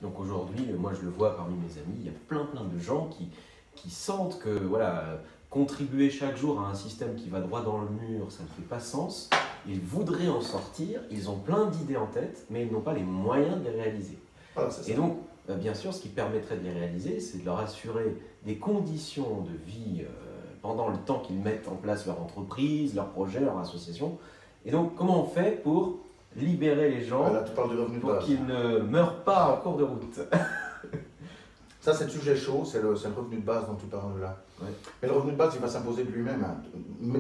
Donc aujourd'hui, moi je le vois parmi mes amis, il y a plein de gens qui sentent que voilà, contribuer chaque jour à un système qui va droit dans le mur, ça ne fait pas sens. Ils voudraient en sortir, ils ont plein d'idées en tête, mais ils n'ont pas les moyens de les réaliser. Voilà, c'est ça. Et donc, bien sûr, ce qui permettrait de les réaliser, c'est de leur assurer des conditions de vie pendant le temps qu'ils mettent en place leur entreprise, leur projet, leur association. Et donc, comment on fait pour libérer les gens Voilà, tu parles du revenu de pour base. qu'ils ne meurent pas en cours de route? Ça, c'est le sujet chaud, c'est le revenu de base dont tu parles là. Ouais. Mais le revenu de base, il va s'imposer de lui-même. Hein.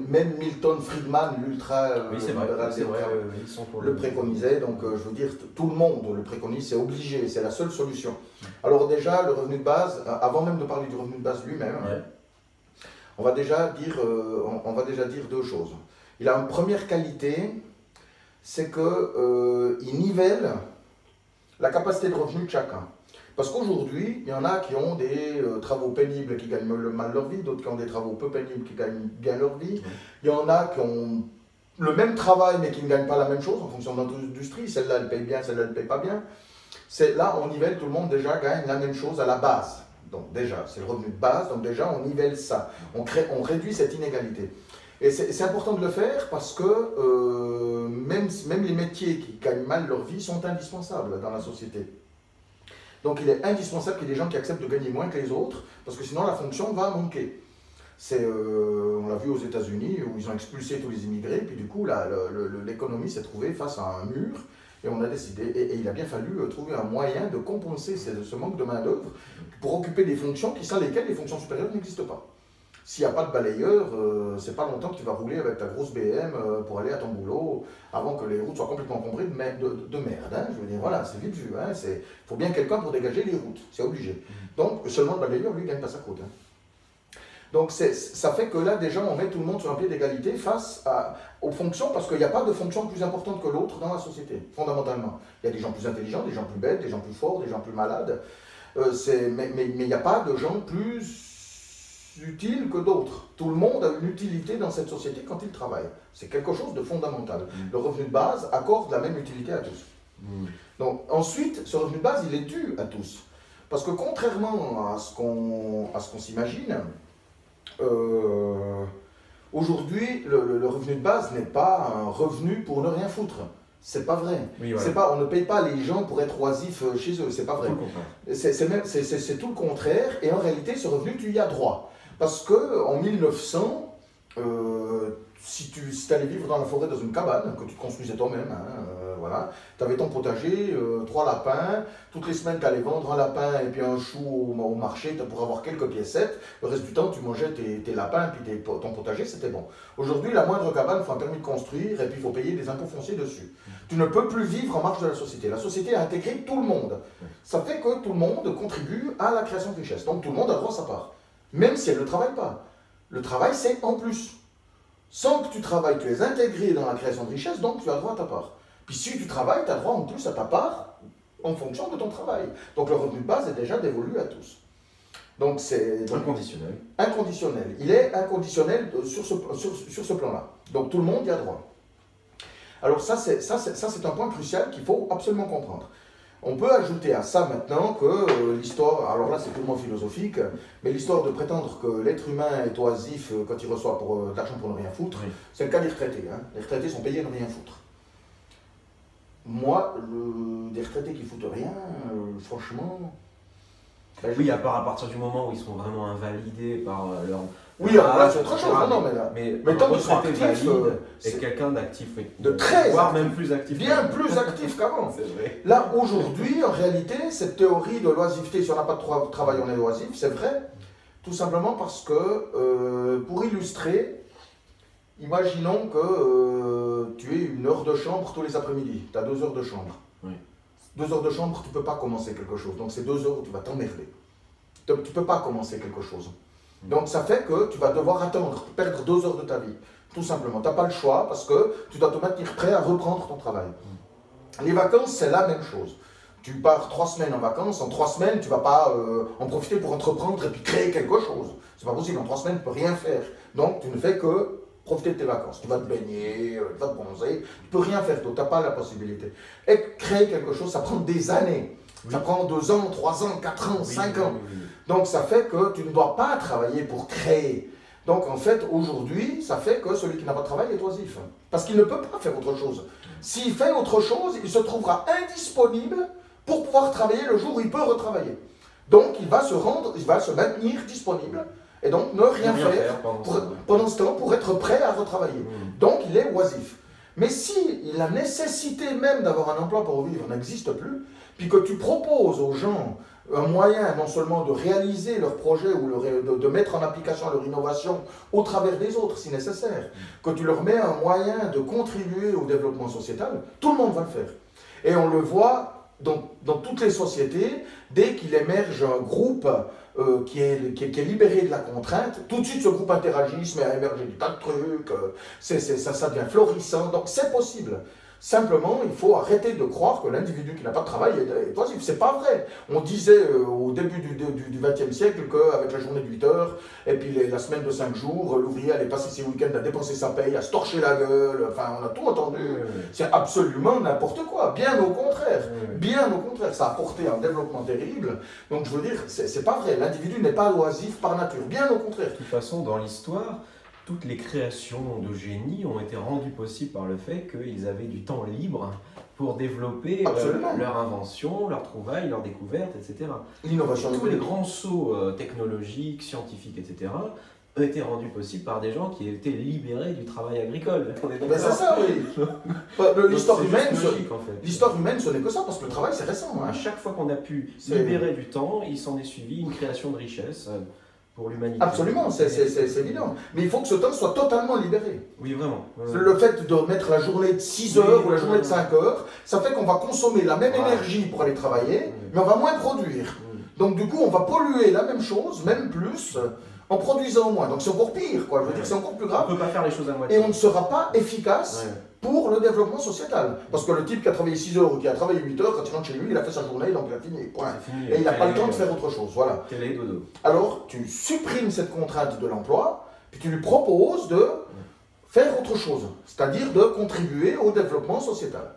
Même Milton Friedman, l'ultra Oui, c'est vrai, ils sont pour le préconisait. Donc, je veux dire, tout le monde le préconise, c'est obligé, c'est la seule solution. Alors déjà, le revenu de base, avant même de parler du revenu de base lui-même, ouais. on va déjà dire deux choses. Il a une première qualité, c'est qu'il nivelle la capacité de revenu de chacun. Parce qu'aujourd'hui, il y en a qui ont des travaux pénibles qui gagnent mal leur vie, d'autres qui ont des travaux peu pénibles qui gagnent bien leur vie. Il y en a qui ont le même travail mais qui ne gagnent pas la même chose en fonction de l'industrie. Celle-là, elle paye bien, celle-là, elle ne paye pas bien. Là, on nivelle, tout le monde déjà gagne la même chose à la base. Donc déjà, c'est le revenu de base, donc déjà, on nivelle ça. On réduit cette inégalité. Et c'est important de le faire parce que même les métiers qui gagnent mal leur vie sont indispensables dans la société. Donc il est indispensable qu'il y ait des gens qui acceptent de gagner moins que les autres, parce que sinon la fonction va manquer. On l'a vu aux États-Unis où ils ont expulsé tous les immigrés, puis du coup l'économie s'est trouvée face à un mur, et on a décidé, et il a bien fallu trouver un moyen de compenser ce manque de main-d'œuvre pour occuper des fonctions sans lesquelles les fonctions supérieures n'existent pas. S'il n'y a pas de balayeur, c'est pas longtemps que tu vas rouler avec ta grosse BM pour aller à ton boulot avant que les routes soient complètement encombrées de merde. Hein. Je veux dire, voilà, c'est vite vu. Il faut bien quelqu'un pour dégager les routes, c'est obligé. Donc, seulement le balayeur, lui, ne gagne pas sa croûte. Hein. Donc, ça fait que là, déjà, on met tout le monde sur un pied d'égalité face aux fonctions, parce qu'il n'y a pas de fonction plus importante que l'autre dans la société, fondamentalement. Il y a des gens plus intelligents, des gens plus bêtes, des gens plus forts, des gens plus malades. Mais il n'y a pas de gens plus utiles que d'autres. Tout le monde a une utilité dans cette société quand il travaille. C'est quelque chose de fondamental. Le revenu de base accorde la même utilité à tous. Donc ensuite, ce revenu de base, il est dû à tous. Parce que contrairement à ce qu'on s'imagine, aujourd'hui, le revenu de base n'est pas un revenu pour ne rien foutre. C'est pas vrai. Oui, voilà. On ne paye pas les gens pour être oisifs chez eux, c'est pas vrai. C'est tout le contraire, et en réalité, ce revenu, tu y as droit. Parce qu'en 1900, si tu allais vivre dans la forêt dans une cabane, que tu construisais toi-même, voilà, tu avais ton potager, 3 lapins, toutes les semaines tu allais vendre un lapin et puis un chou au marché pour avoir quelques piécettes, le reste du temps tu mangeais tes lapins et puis ton potager, c'était bon. Aujourd'hui, la moindre cabane, il faut un permis de construire et puis il faut payer des impôts fonciers dessus. Tu ne peux plus vivre en marge de la société. La société a intégré tout le monde. Ça fait que tout le monde contribue à la création de richesse. Donc tout le monde a droit à sa part. Même si elle ne travaille pas. Le travail, c'est en plus. Sans que tu travailles, tu es intégré dans la création de richesse, donc tu as droit à ta part. Puis si tu travailles, tu as droit en plus à ta part en fonction de ton travail. Donc le revenu de base est déjà dévolu à tous. Donc c'est inconditionnel. Inconditionnel. Il est inconditionnel sur ce plan-là. Donc tout le monde y a droit. Alors ça c'est un point crucial qu'il faut absolument comprendre. On peut ajouter à ça maintenant que l'histoire, alors là c'est purement philosophique, mais l'histoire de prétendre que l'être humain est oisif quand il reçoit de l'argent pour ne rien foutre, oui. C'est le cas des retraités. Hein. Les retraités sont payés à ne rien foutre. Moi, des retraités qui foutent rien, franchement... Oui, à part à partir du moment où ils sont vraiment invalidés par leur... Oui, alors là c'est autre chose, non, mais tant qu'ils sont actifs... c'est quelqu'un d'actif, oui. De très voire actif, même plus actif. Bien plus actif qu'avant. C'est vrai. Là, aujourd'hui, en réalité, cette théorie de l'oisiveté, si on n'a pas de travail, on est oisif, c'est vrai, tout simplement parce que, pour illustrer, imaginons que tu aies une heure de chambre tous les après-midi, tu as 2 heures de chambre. Oui. 2 heures de chambre, tu ne peux pas commencer quelque chose, donc c'est 2 heures où tu vas t'emmerder. Tu ne peux pas commencer quelque chose. Donc ça fait que tu vas devoir attendre, perdre 2 heures de ta vie, tout simplement. Tu n'as pas le choix parce que tu dois te maintenir prêt à reprendre ton travail. Les vacances, c'est la même chose. Tu pars 3 semaines en vacances, en 3 semaines, tu ne vas pas en profiter pour entreprendre et puis créer quelque chose. C'est pas possible, en 3 semaines, tu ne peux rien faire. Donc tu ne fais que profiter de tes vacances. Tu vas te baigner, tu vas te bronzer, tu ne peux rien faire d'autre, tu n'as pas la possibilité. Et créer quelque chose, ça prend des années. Oui. Ça prend 2 ans, 3 ans, 4 ans, Oui, 5 oui, ans. oui, oui. Donc ça fait que tu ne dois pas travailler pour créer. Donc en fait, aujourd'hui, ça fait que celui qui n'a pas de travail est oisif. Parce qu'il ne peut pas faire autre chose. S'il fait autre chose, il se trouvera indisponible pour pouvoir travailler le jour où il peut retravailler. Donc il va se maintenir disponible et donc ne rien faire pendant ce temps pour être prêt à retravailler. Donc il est oisif. Mais si la nécessité même d'avoir un emploi pour vivre n'existe plus, puis que tu proposes aux gens un moyen non seulement de réaliser leur projet ou de mettre en application leur innovation au travers des autres si nécessaire, que tu leur mets un moyen de contribuer au développement sociétal, tout le monde va le faire. Et on le voit dans toutes les sociétés, dès qu'il émerge un groupe qui est libéré de la contrainte, tout de suite ce groupe interagit, se met à émerger des tas de trucs, ça devient florissant, donc c'est possible. Simplement, il faut arrêter de croire que l'individu qui n'a pas de travail est oisif. C'est pas vrai. On disait au début du XXe siècle qu'avec la journée de 8 heures et puis la semaine de 5 jours, l'ouvrier allait passer ses week-ends à dépenser sa paye, à se torcher la gueule. Enfin, on a tout entendu. C'est absolument n'importe quoi. Bien au contraire. Bien au contraire. Ça a apporté un développement terrible. Donc, je veux dire, c'est pas vrai. L'individu n'est pas oisif par nature. Bien au contraire. De toute façon, dans l'histoire, toutes les créations de génie ont été rendues possibles par le fait qu'ils avaient du temps libre pour développer leur invention, leurs trouvailles, leurs découvertes, etc. L'innovation. Tous les grands sauts technologiques, scientifiques, etc. ont été rendus possibles par des gens qui étaient libérés du travail agricole. Ben c'est ça, oui. L'histoire humaine, en fait. Ce n'est que ça, parce que le travail, c'est récent. Hein. À chaque fois qu'on a pu libérer du temps, il s'en est suivi une création de richesse pour l'humanité. Absolument, c'est évident. Mais il faut que ce temps soit totalement libéré. Oui, vraiment. Le fait de mettre la journée de 6 heures ou la journée de 5 heures, ça fait qu'on va consommer la même énergie pour aller travailler, mais on va moins produire. Donc du coup, on va polluer la même chose, même plus, en produisant moins. Donc c'est encore pire, quoi. Je veux dire, c'est encore plus grave. On ne peut pas faire les choses à moitié. Et on ne sera pas efficace pour le développement sociétal. Parce que le type qui a travaillé 6 heures ou qui a travaillé 8 heures, quand il rentre chez lui, il a fait sa journée, donc il a fini. Point. Et il n'a pas le temps de faire autre chose. Voilà. Télé, dodo. Alors, tu supprimes cette contrainte de l'emploi, puis tu lui proposes de faire autre chose, c'est-à-dire de contribuer au développement sociétal.